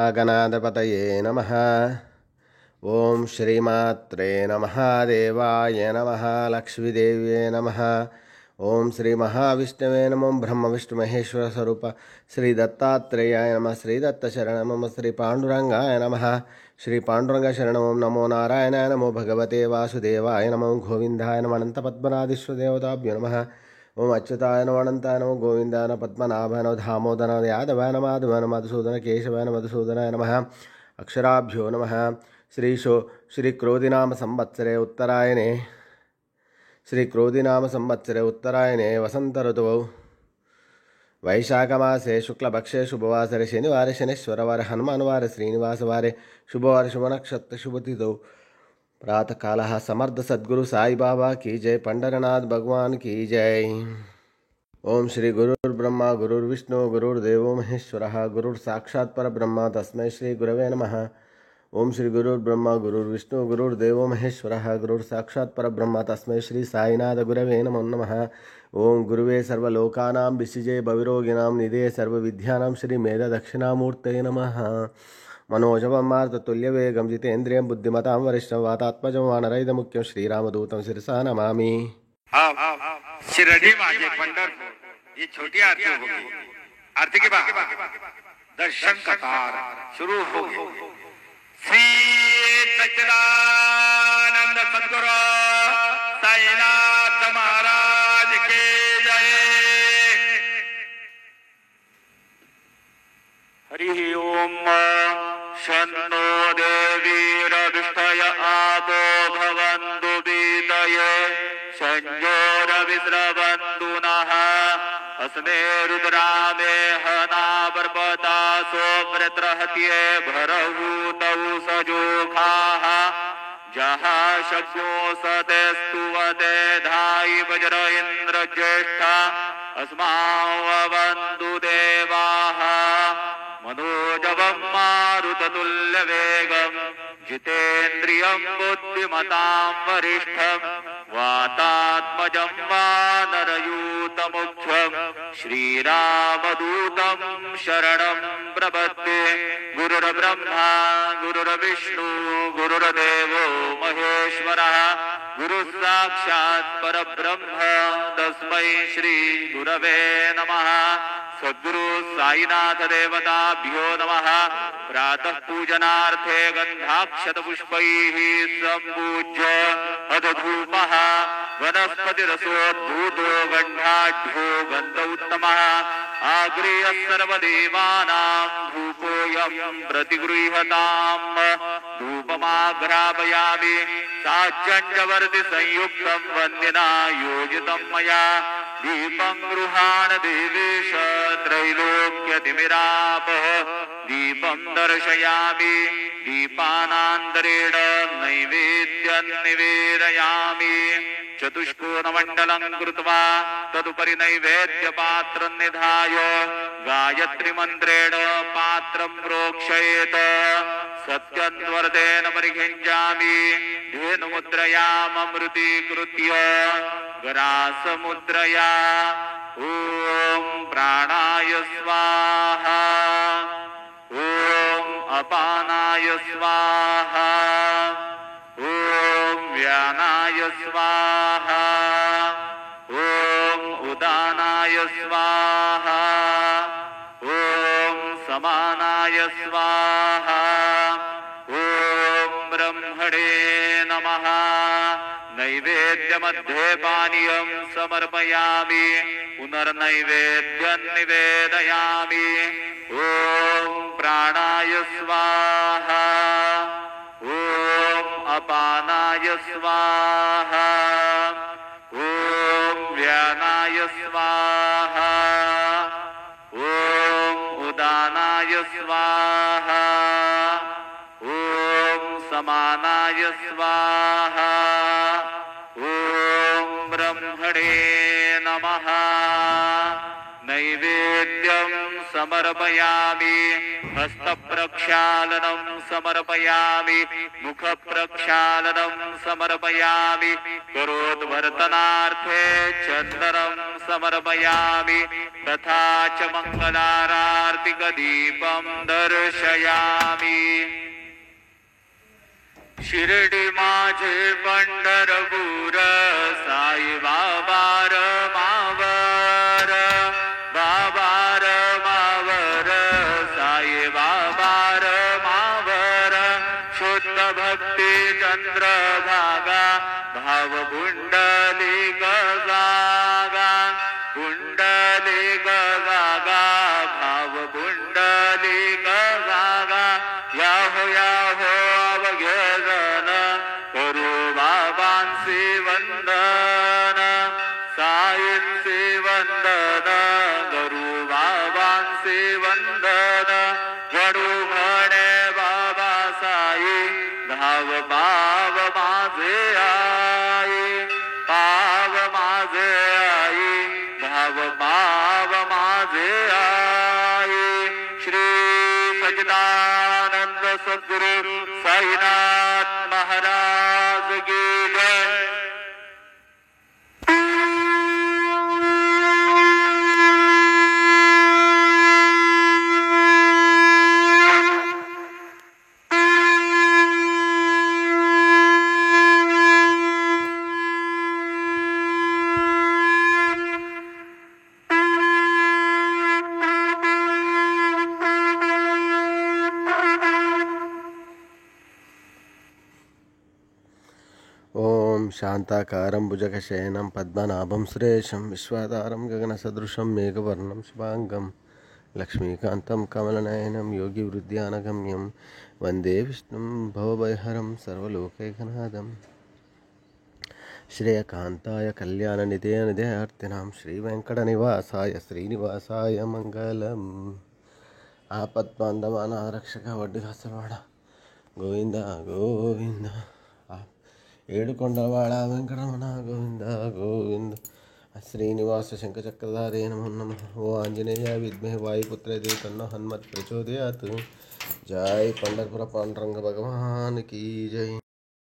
गणाधिपतये नमः। ओं श्रीमात्रे नमः। देवाय नमः। लक्ष्मीदेव्ये नमः। ओं श्री महाविष्णवे नमः। ब्रह्म विष्णु महेश्वर स्वरूप श्री दत्तात्रेयाय नमः। श्री दत्त शरण मम। श्री पांडुरंगाय नमः। श्री पांडुरंग शरण नमो नारायणाय नमो भगवते वासुदेवाय नमो गोविंदाय नमः। अनंत पद्मनाभीश्वर देवताभ्यो नमः। ओम अच्युताय नमः। अनंताय नमः। गोविंदाय नमः। पद्मनाभाय नमः। दामोदराय नमः। यादवाय नमः। माधवाय नमः। मधुसूदन केशवाय नमः। मधुसूदनाय नमः। अक्षराभ्यो नमः। श्री क्रोधिनाम संवत्सरे उत्तरायणे उत्तरायणे वसंत ऋतुवौ वैशाखमासे शुक्लपक्षे शुभवासरे शनिवारे शनेश्वरवारे हनुमानवारे श्रीनिवासवारे शुभवारे शुभनक्षत्र शुभतिथौ प्रातःकालः। समर्थ सद्गुरु साई बाबा की जय। पंडरनाथ भगवान की जय। ओम श्री गुरुर्ब्रह्मा गुरुर्विष्णु गुरुर्देवो महेश्वरः गुरुर्साक्षात् परब्रह्म तस्मै श्री गुरवे नमः। ओम श्री गुरुर्ब्रह्मा गुरुर्विष्णु गुरुर्देवो महेश्वरः गुरुर्साक्षात् परब्रह्म तस्मै श्री साईनाथ गुरवे नमो नमः। ओम गुरुवे सर्वलोकानां विसिजे भविरोगिणां निधे सर्वविद्यानां श्री मेधदक्षिणामूर्तये नमः। मनोजवं मारुततुल्यवेगं जितेन्द्रियं बुद्धिमतां वरिष्ठं वातात्मजं वानरहितमुख्यं श्रीरामदूतं शिरसा नमामि। शिरडी माझे पंढरपूर ये छोटी आरती होगी। आरती के बाद दर्शन कतार शुरू होगी। श्री सच्चिदानंद सद्गुरु साईनाथ महाराज के जय। हरि ओम। शन्नो देवीरभिष्टय आपो भवन्तु बीतये संजोरविस्रवन्तु नः। अस्मे रुद्रामे हनापर्पता सोमृत्रहत्ये भरहूतौ सजोखाः। जहाँ शक्यो सतेस्तुवते धायि वज्र इंद्र ज्येष्ठा अस्मावन्तु देवाः। मनोजवं मारुततुल्यवेगं जितेन्द्रियं बुद्धिमतां वरिष्ठं वातात्मजं वानरयूतमुख्यं श्रीरामदूतं शरणं प्रपद्ये। गुरुर्ब्रह्मा गुरुर्विष्णु गुरुर्देवो महेश्वरः गुरुसाक्षात् परब्रह्म तस्मै श्री गुरवे नमः। सद्गुरु साईनाथ देवताभ्यो नमः। प्रातः पूजनार्थे गन्धाक्षत पुष्पैः सम्पूज्य अधधूपः वनस्पतिरसोद्भूतो गन्धाढ्यो गन्ध उत्तमः। आग्रेय सर्वदेवानां धूपोऽयं प्रतिगृह्यताम्। धूपमाघ्रापयामि साज्जन्यवर्ति संयुक्तं वन्द्यना योजितं मया। दीपं गृहाण देवेश त्रैलोक्यतिमिरापः। दीपं दर्शयामि दीपानान्तरेण नैवेद्यं निवेदयामि। चतुष्कोणमण्डलं कृत्वा तदुपरि नैवेद्यपात्रं निधाय गायत्रीमन्त्रेण पात्रं प्रोक्षयेत्। सत्यन्वर्तेन परिखिञ्चामि धेनुमुद्रयाममृतीकृत्य ग्रासमुद्रया। ॐ प्राणाय स्वाहा। ॐ अपानाय स्वाहा। ॐ व्यानाय स्वाहा। ॐ उदानाय स्वाहा। ॐ समानाय स्वाहा। ॐ ब्रह्मणे नमः। नैवेद्यमध्ये पानीयं समर्पयामि पुनर्नैवेद्यं निवेदयामि। ॐ प्राणाय स्वाहा। ॐ अपानाय स्वाहा। ॐ व्यानाय स्वाहा। ॐ उदानाय स्वाहा। ॐ समानाय स्वाहा। ॐ ब्रह्मणे नमः। नैवेद्यं समर्पयामि हस्तप्रक्षालनं समर्पयामि मुखप्रक्षालनं समर्पयामि करोद्वर्तनार्थे चन्दनं समर्पयामि तथा च मङ्गलारार्तिकदीपं दर्शयामि शिर्डी माझे पंढरपूर साई बाबा मावर बाबार मावर साई बाबार मावर शुद्ध भक्ती चंद्रभागा भाव पुंडलिक जागा पुंडलिक जागा भाव पुंडलिक जागा याहो याहो अवघे जन करू बाबांसी वंदन साईंसी वंदन करू बाबांसी वंदन वडू म्हणे बाबा साई धाव पाव माझे आई पाव माझे आई धाव पाव माझे आई श्री सच्चिदानंद सद्गुरु साईनाथ महाराज की जय। ఓం శాంతాకారం భుజగశయనం పద్మనాభం సురేశం విశ్వాధారం గగనసదృశం మేఘవర్ణం శుభాంగం లక్ష్మీకాంతం కమలనయనం యోగి వృద్ధ్యానగమ్యం వందే విష్ణుం భవభయహరం సర్వలోకైకనాథం శ్రేయకాంతాయ కళ్యాణనిధే నిధేయార్తినాం శ్రీవేంకటనివాసాయ శ్రీనివాసాయ మంగళం ఆపద్బాంధవానారక్షక వడ్డీదాసవాడ గోవింద గోవింద ఏడుకొండలవాడ వెంకటరమణ గోవింద గోవింద శ్రీనివాస శంఖచక్రధారే నమో నమః ఓ ఆంజనేయ విద్మహే వాయుపుత్రే తన్నో హనుమత్ ప్రచోదయాత్ జై పండర్పుర పాండురంగ భగవాన్ కీ జై।